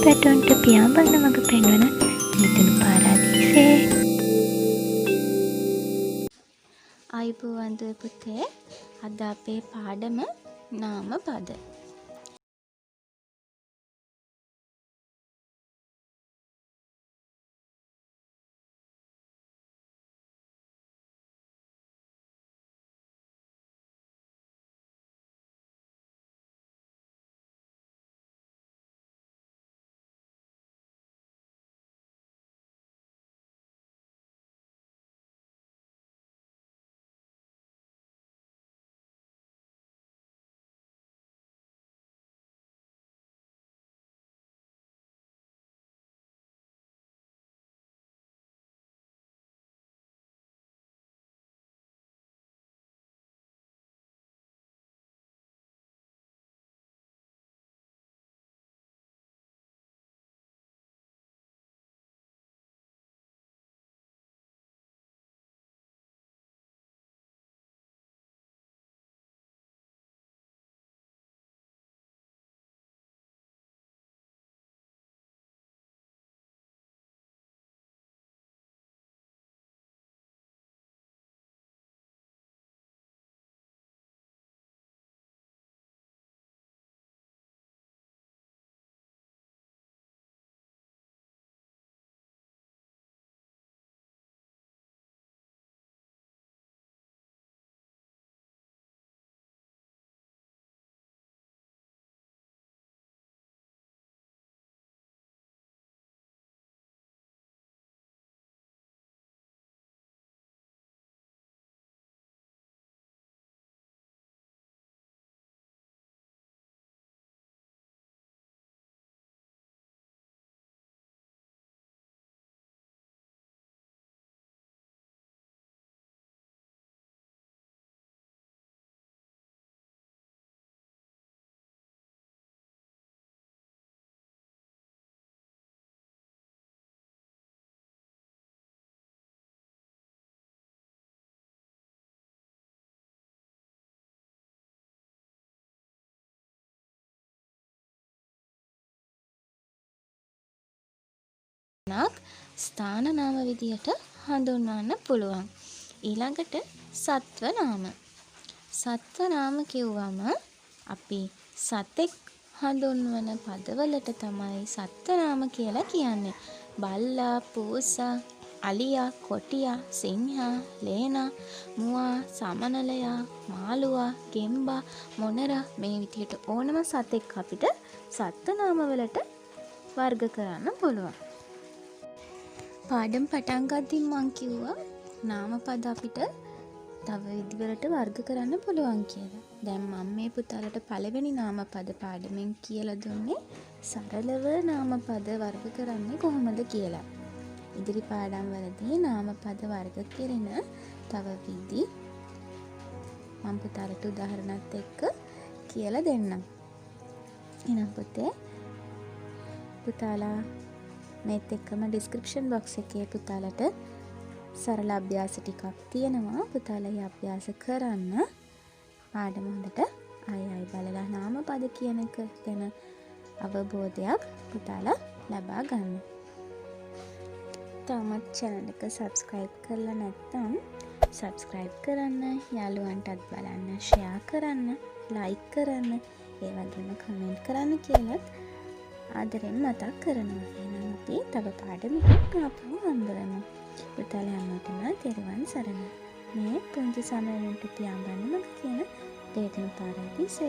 පැටවුන්ට පියාඹන්න මඟ පෙන්වන මිදුණු පාරාදීසේ. ආයුබෝවන් පුතේ. අද අපේ පාඩම නාම පද. ස්ථාන නාම විදියට හඳුන්වන්න පුළුවන්. ඊළඟට සත්ව නාම. සත්ව නාම කිව්වම අපි සතෙක් හඳුන්වන පදවලට තමයි සත්ව නාම කියලා කියන්නේ. බල්ලා, පූසා, අලියා, කොටියා, සිංහා, ලේනා, මුවා, සමනලයා, මාළුවා, ගෙම්බා, මොනරා මේ විදියට ඕනම සතෙක් අපිට සත්ව නාම වලට වර්ග කරන්න පුළුවන්. පාඩම් පටන් ගද්දී මං කිව්වා නාම පද අපිට තව විදිහකට වර්ග කරන්න පුළුවන් කියලා. දැන් මම මේ පුතාලට පළවෙනි නාම පද පාඩමෙන් කියලා දුන්නේ සරලව නාම පද වර්ග කරන්නේ කොහොමද කියලා. ඉදිරි පාඩම් වලදී නාම පද වර්ග කරන තව විදි මම පුතාලට උදාහරණත් එක්ක කියලා දෙන්නම්. එහෙනම් පුතාලා මේත් එක්කම ඩිස්ක්‍රිප්ෂන් බොක්ස් එකේ පුතාලට සරල අභ්‍යාස ටිකක් තියෙනවා. පුතාලා ඒ අභ්‍යාස කරන්න. පාඩම හොඳට ආයෙ බලලා නාම පද කියන එක ගැන අවබෝධයක් පුතාලා ලබා ගන්න. තාමත් channel එක subscribe කරලා නැත්නම් subscribe කරන්න, යාළුවන්ටත් බලන්න share කරන්න, like කරන්න, ඒ වගේම comment කරන්න කියලාත් ආදරෙන් මතක් කරනවා. එහෙනම් අපි තව පාඩමකට ආපහු හම්බෙමු. පුතාලා හැමෝටම තෙරුවන් සරණයි. මේ පුංචි සමරන්ට පියාඹන්න මඟ කියන දේතුණු පාරාදීසය.